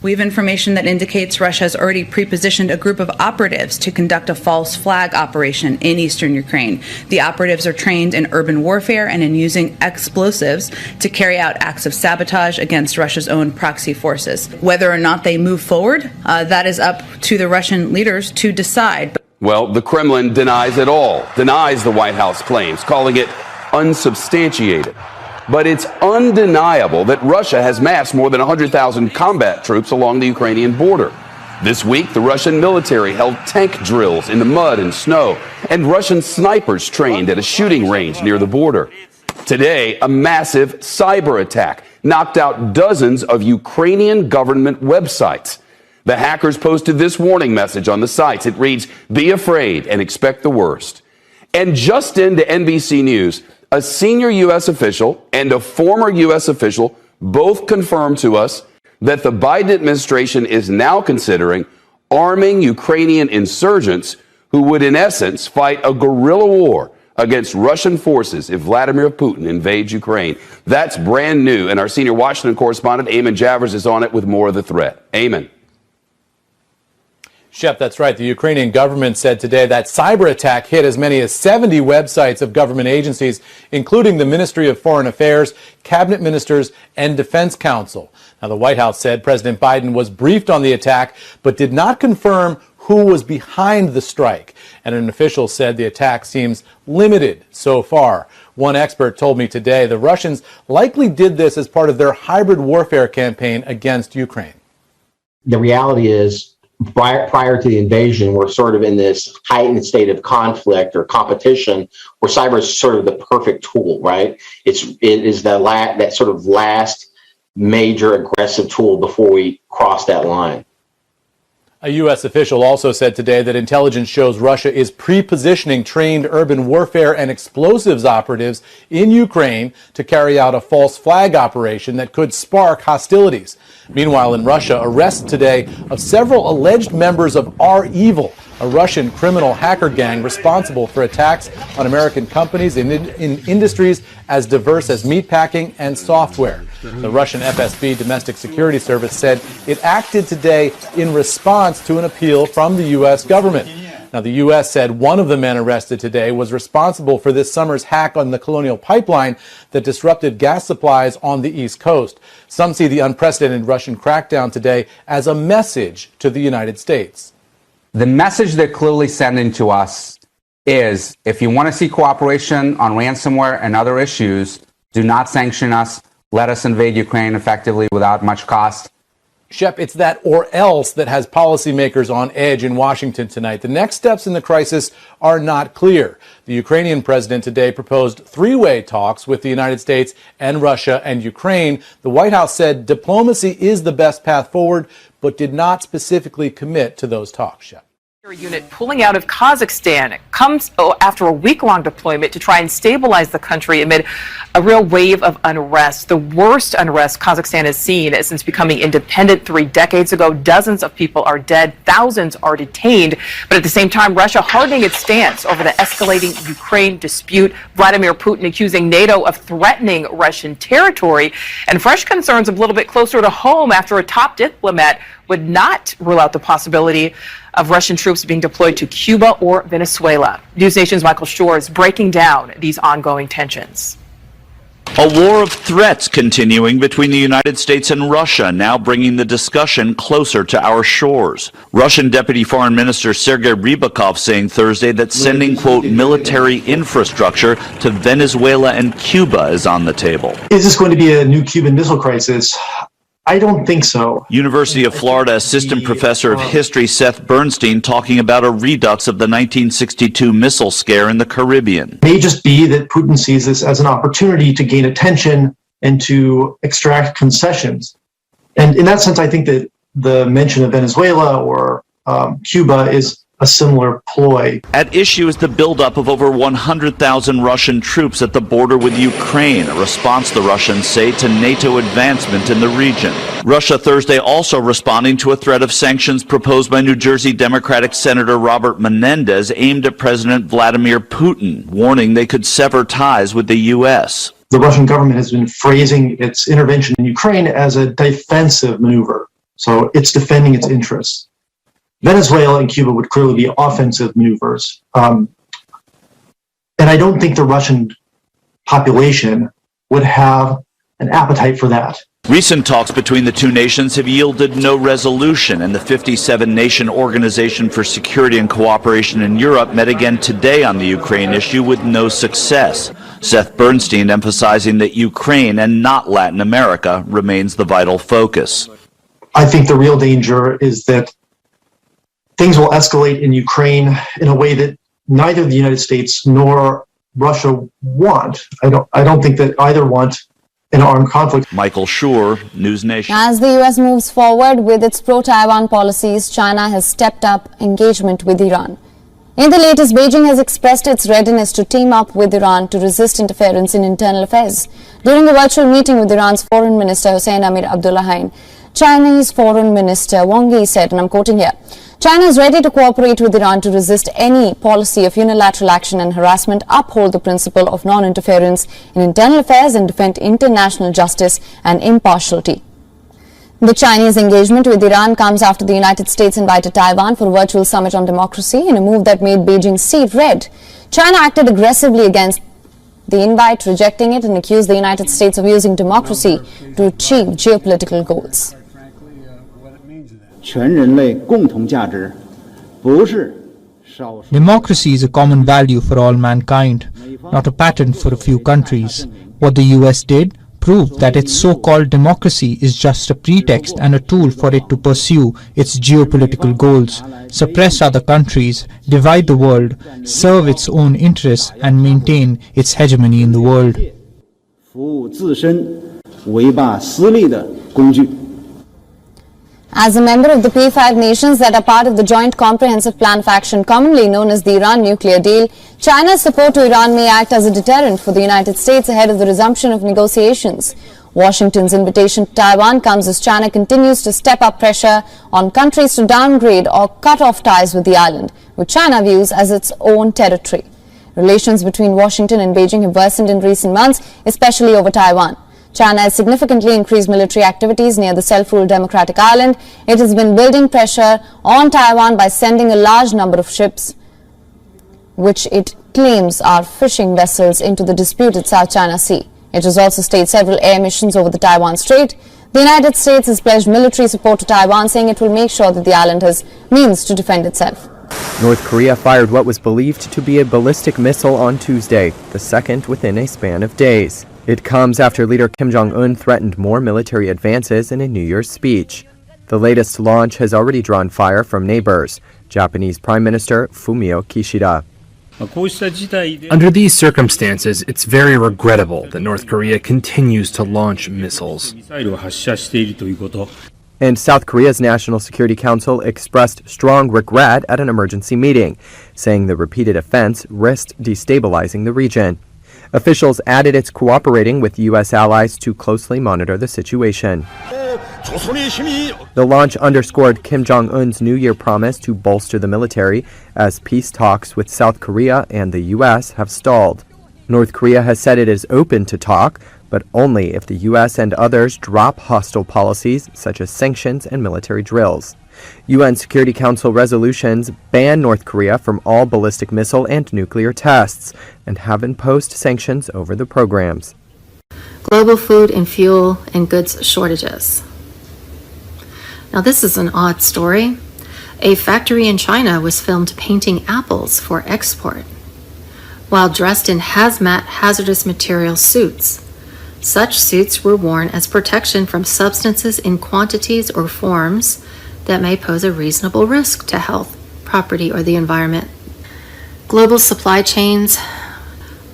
We have information that indicates Russia has already pre-positioned a group of operatives to conduct a false flag operation in eastern Ukraine. The operatives are trained in urban warfare and in using explosives to carry out acts of sabotage against Russia's own proxy forces. Whether or not they move forward, that is up to the Russian leaders to decide. Well, the Kremlin denies it all, denies the White House claims, calling it unsubstantiated. But it's undeniable that Russia has massed more than 100,000 combat troops along the Ukrainian border. This week, the Russian military held tank drills in the mud and snow, and Russian snipers trained at a shooting range near the border. Today, a massive cyber attack knocked out dozens of Ukrainian government websites. The hackers posted this warning message on the sites. It reads, "Be afraid and expect the worst." And just into NBC News, a senior U.S. official and a former U.S. official both confirmed to us that the Biden administration is now considering arming Ukrainian insurgents who would, in essence, fight a guerrilla war against Russian forces if Vladimir Putin invades Ukraine. That's brand new, and our senior Washington correspondent, Eamon Javers, is on it with more of the threat. Eamon. Shep, that's right. The Ukrainian government said today that cyber attack hit as many as 70 websites of government agencies, including the Ministry of Foreign Affairs, cabinet ministers, and Defense Council. Now, the White House said President Biden was briefed on the attack, but did not confirm who was behind the strike. And an official said the attack seems limited so far. One expert told me today the Russians likely did this as part of their hybrid warfare campaign against Ukraine. The reality is, prior to the invasion, we're sort of in this heightened state of conflict or competition where cyber is sort of the perfect tool, right? It is that sort of last major aggressive tool before we cross that line. A U.S. official also said today that intelligence shows Russia is pre-positioning trained urban warfare and explosives operatives in Ukraine to carry out a false flag operation that could spark hostilities. Meanwhile, in Russia, arrests today of several alleged members of REvil, a Russian criminal hacker gang responsible for attacks on American companies in industries as diverse as meatpacking and software. The Russian FSB Domestic Security Service said it acted today in response to an appeal from the U.S. government. Now, the U.S. said one of the men arrested today was responsible for this summer's hack on the Colonial Pipeline that disrupted gas supplies on the East Coast. Some see the unprecedented Russian crackdown today as a message to the United States. The message they're clearly sending to us is, if you want to see cooperation on ransomware and other issues, do not sanction us. Let us invade Ukraine effectively without much cost. Shep, it's that or else that has policymakers on edge in Washington tonight. The next steps in the crisis are not clear. The Ukrainian president today proposed three-way talks with the United States and Russia and Ukraine. The White House said diplomacy is the best path forward, but did not specifically commit to those talks, Shep. Unit pulling out of Kazakhstan. It comes after a week-long deployment to try and stabilize the country amid a real wave of unrest, the worst unrest Kazakhstan has seen since becoming independent 3 decades ago. Dozens of people are dead, thousands are detained, but at the same time, Russia hardening its stance over the escalating Ukraine dispute, Vladimir Putin accusing NATO of threatening Russian territory, and fresh concerns a little bit closer to home after a top diplomat would not rule out the possibility of Russian troops being deployed to Cuba or Venezuela. News Nation's Michael Shore is breaking down these ongoing tensions. A war of threats continuing between the United States and Russia, now bringing the discussion closer to our shores. Russian Deputy Foreign Minister Sergei Ryabkov saying Thursday that sending, quote, military infrastructure to Venezuela and Cuba is on the table. Is this going to be a new Cuban Missile Crisis? I don't think so. University of Florida Assistant Professor of History Seth Bernstein talking about a redux of the 1962 missile scare in the Caribbean. It may just be that Putin sees this as an opportunity to gain attention and to extract concessions. And in that sense, I think that the mention of Venezuela or Cuba is a similar ploy. At issue is the buildup of over 100,000 Russian troops at the border with Ukraine, a response, the Russians say, to NATO advancement in the region. Russia Thursday also responding to a threat of sanctions proposed by New Jersey Democratic Senator Robert Menendez aimed at President Vladimir Putin, warning they could sever ties with the U.S. The Russian government has been phrasing its intervention in Ukraine as a defensive maneuver. So it's defending its interests. Venezuela and Cuba would clearly be offensive maneuvers. And I don't think the Russian population would have an appetite for that. Recent talks between the two nations have yielded no resolution, and the 57-nation Organization for Security and Cooperation in Europe met again today on the Ukraine issue with no success. Seth Bernstein emphasizing that Ukraine and not Latin America remains the vital focus. I think the real danger is that things will escalate in Ukraine in a way that neither the United States nor Russia want. I don't think that either want an armed conflict. Michael Schur, News Nation. As the U.S. moves forward with its pro-Taiwan policies, China has stepped up engagement with Iran. In the latest, Beijing has expressed its readiness to team up with Iran to resist interference in internal affairs. During a virtual meeting with Iran's Foreign Minister Hossein Amir-Abdollahian, Chinese Foreign Minister Wang Yi said, and I'm quoting here, China is ready to cooperate with Iran to resist any policy of unilateral action and harassment, uphold the principle of non-interference in internal affairs, and defend international justice and impartiality. The Chinese engagement with Iran comes after the United States invited Taiwan for a virtual summit on democracy in a move that made Beijing see it red. China acted aggressively against the invite, rejecting it, and accused the United States of using democracy to achieve geopolitical goals. Democracy is a common value for all mankind, not a patent for a few countries. What the US did proved that its so-called democracy is just a pretext and a tool for it to pursue its geopolitical goals, suppress other countries, divide the world, serve its own interests, and maintain its hegemony in the world. As a member of the P5 nations that are part of the Joint Comprehensive Plan of Action, commonly known as the Iran nuclear deal, China's support to Iran may act as a deterrent for the United States ahead of the resumption of negotiations. Washington's invitation to Taiwan comes as China continues to step up pressure on countries to downgrade or cut off ties with the island, which China views as its own territory. Relations between Washington and Beijing have worsened in recent months, especially over Taiwan. China has significantly increased military activities near the self-ruled Democratic Island. It has been building pressure on Taiwan by sending a large number of ships, which it claims are fishing vessels, into the disputed South China Sea. It has also staged several air missions over the Taiwan Strait. The United States has pledged military support to Taiwan, saying it will make sure that the island has means to defend itself. North Korea fired what was believed to be a ballistic missile on Tuesday, the second within a span of days. It comes after leader Kim Jong-un threatened more military advances in a New Year's speech. The latest launch has already drawn fire from neighbors, Japanese Prime Minister Fumio Kishida. Under these circumstances, it's very regrettable that North Korea continues to launch missiles. And South Korea's National Security Council expressed strong regret at an emergency meeting, saying the repeated offense risked destabilizing the region. Officials added it's cooperating with U.S. allies to closely monitor the situation. The launch underscored Kim Jong-un's New Year promise to bolster the military as peace talks with South Korea and the U.S. have stalled. North Korea has said it is open to talk, but only if the U.S. and others drop hostile policies such as sanctions and military drills. UN Security Council resolutions ban North Korea from all ballistic missile and nuclear tests and have imposed sanctions over the programs. Global food and fuel and goods shortages. Now this is an odd story. A factory in China was filmed painting apples for export while dressed in hazmat hazardous material suits. Such suits were worn as protection from substances in quantities or forms that may pose a reasonable risk to health, property, or the environment. Global supply chains.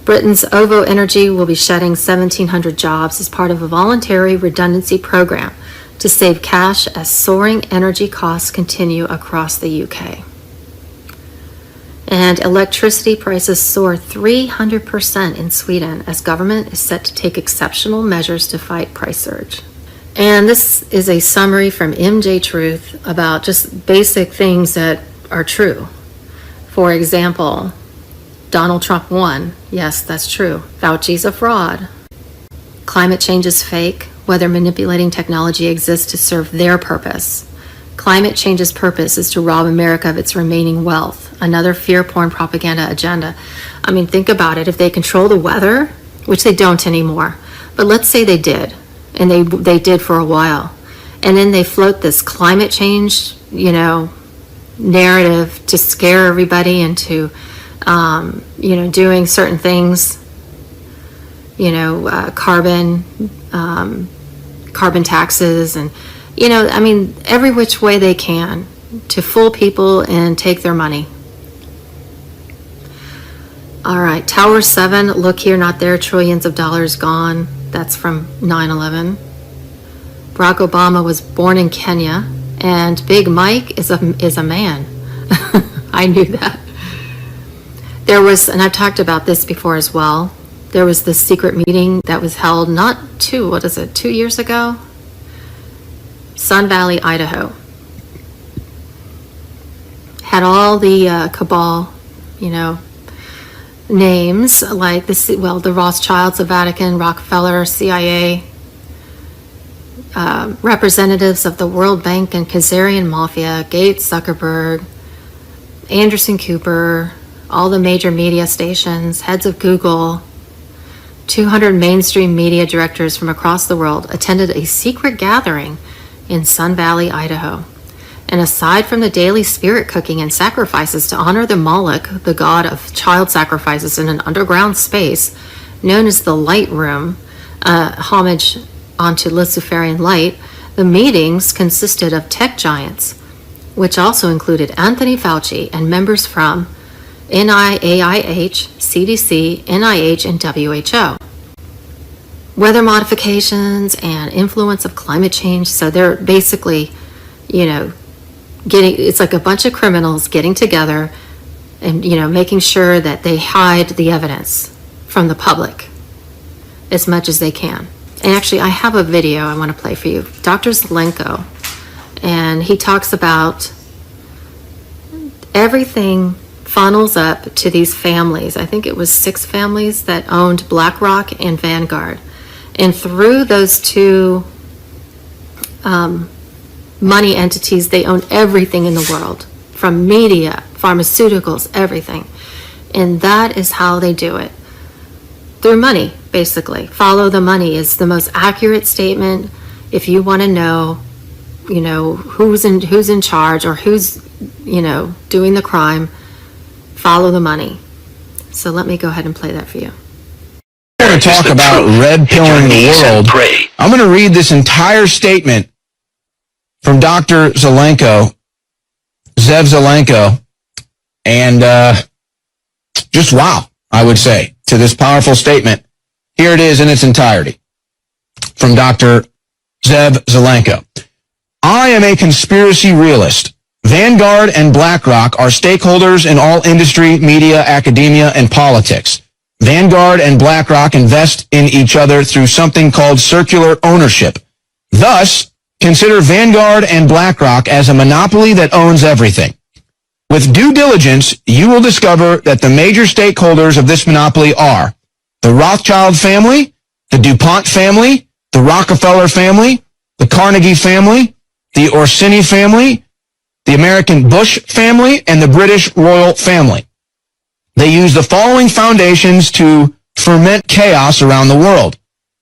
Britain's OVO Energy will be shedding 1,700 jobs as part of a voluntary redundancy program to save cash as soaring energy costs continue across the UK. And electricity prices soar 300% in Sweden as government is set to take exceptional measures to fight price surge. And this is a summary from MJ Truth about just basic things that are true. For example, Donald Trump won. Yes, that's true. Fauci's a fraud. Climate change is fake. whether manipulating technology exists to serve their purpose. Climate change's purpose is to rob America of its remaining wealth, another fear-porn propaganda agenda. I mean, think about it. If they control the weather, which they don't anymore, but let's say they did, and they did for a while, and then they float this climate change, narrative to scare everybody into, doing certain things, carbon taxes and, every which way they can to fool people and take their money. All right, Tower 7, look here, not there, trillions of dollars gone. That's from 9/11. Barack Obama was born in Kenya, and Big Mike is a man. I knew that. There was, and I've talked about this before as well, there was this secret meeting that was held 2 years ago? Sun Valley, Idaho. Had all the cabal, names like the Rothschilds, the Vatican, Rockefeller, CIA, representatives of the World Bank and Khazarian Mafia, Gates, Zuckerberg, Anderson Cooper, all the major media stations, heads of Google, 200 mainstream media directors from across the world attended a secret gathering in Sun Valley, Idaho. And aside from the daily spirit cooking and sacrifices to honor the Moloch, the god of child sacrifices in an underground space known as the Light Room, homage onto Luciferian light, the meetings consisted of tech giants, which also included Anthony Fauci and members from NIAIH, CDC, NIH, and WHO. Weather modifications and influence of climate change. So they're basically, it's like a bunch of criminals getting together and, making sure that they hide the evidence from the public as much as they can. And actually, I have a video I want to play for you. Dr. Zelenko, and he talks about everything funnels up to these families. I think it was 6 families that owned BlackRock and Vanguard. And through those two money entities, they own everything in the world, from media, pharmaceuticals, everything. And that is how they do it. Through money, basically. Follow the money is the most accurate statement. If you want to know, who's in charge or who's, doing the crime, follow the money. So let me go ahead and play that for you. We're going to talk about red pilling the world. I'm going to read this entire statement from Dr. 𝐶𝐍 Zelenko, and just wow, I would say, to this powerful statement. Here it is in its entirety from Dr. 𝐶𝐍 Zelenko. I am a conspiracy realist. Vanguard and BlackRock are stakeholders in all industry, media, academia, and politics. Vanguard and BlackRock invest in each other through something called circular ownership. Thus, consider Vanguard and BlackRock as a monopoly that owns everything. With due diligence, you will discover that the major stakeholders of this monopoly are the Rothschild family, the DuPont family, the Rockefeller family, the Carnegie family, the Orsini family, the American Bush family, and the British royal family. They use the following foundations to ferment chaos around the world: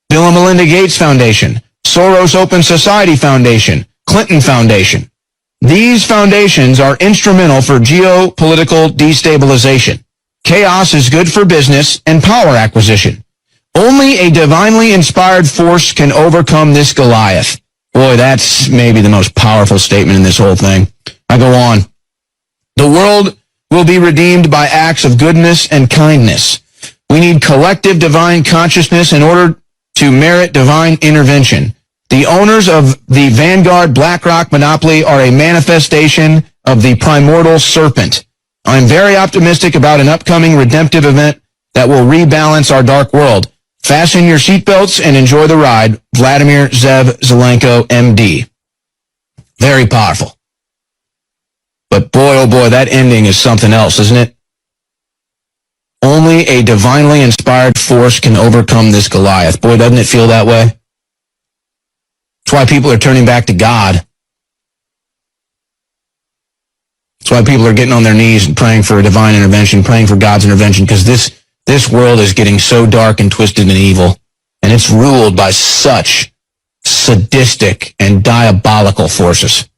Bill and Melinda Gates Foundation, Soros Open Society Foundation, Clinton Foundation. These foundations are instrumental for geopolitical destabilization. Chaos is good for business and power acquisition. Only a divinely inspired force can overcome this Goliath. Boy, that's maybe the most powerful statement in this whole thing. I go on. The world will be redeemed by acts of goodness and kindness. We need collective divine consciousness in order to merit divine intervention. The owners of the Vanguard BlackRock monopoly are a manifestation of the primordial serpent. I'm very optimistic about an upcoming redemptive event that will rebalance our dark world. Fasten your seatbelts and enjoy the ride. Vladimir Zelenko, MD. Very powerful. But boy, oh boy, that ending is something else, isn't it? Only a divinely inspired force can overcome this Goliath. Boy, doesn't it feel that way? That's why people are turning back to God. That's why people are getting on their knees and praying for a divine intervention, praying for God's intervention, because this world is getting so dark and twisted and evil, and it's ruled by such sadistic and diabolical forces.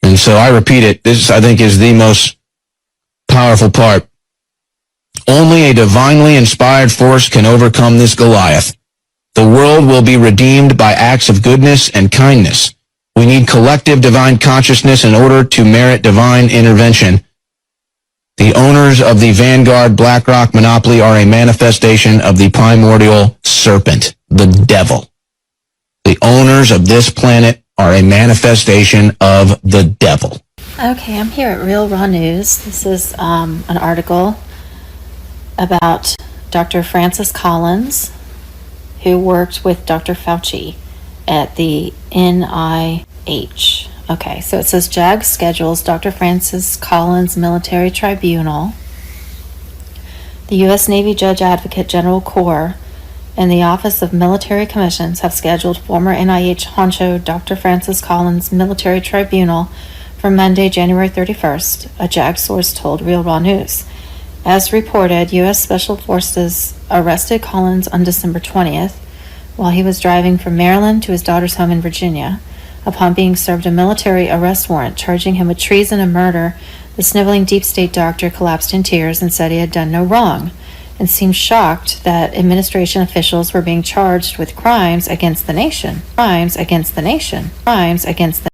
And so I repeat it, this I think is the most powerful part. Only a divinely inspired force can overcome this Goliath. The world will be redeemed by acts of goodness and kindness. We need collective divine consciousness in order to merit divine intervention. The owners of the Vanguard BlackRock monopoly are a manifestation of the primordial serpent, the devil. The owners of this planet are a manifestation of the devil. Okay, I'm here at Real Raw News. This is an article about Dr. Francis Collins, who worked with Dr. Fauci at the NIH. Okay, so it says JAG schedules Dr. Francis Collins Military Tribunal. The U.S. Navy Judge Advocate General Corps and the Office of Military Commissions have scheduled former NIH honcho Dr. Francis Collins Military Tribunal for Monday, January 31st, a JAG source told Real Raw News. As reported, U.S. Special Forces arrested Collins on December 20th while he was driving from Maryland to his daughter's home in Virginia. Upon being served a military arrest warrant charging him with treason and murder, the sniveling deep state doctor collapsed in tears and said he had done no wrong, and seemed shocked that administration officials were being charged with crimes against the nation. Crimes against the nation. Crimes against the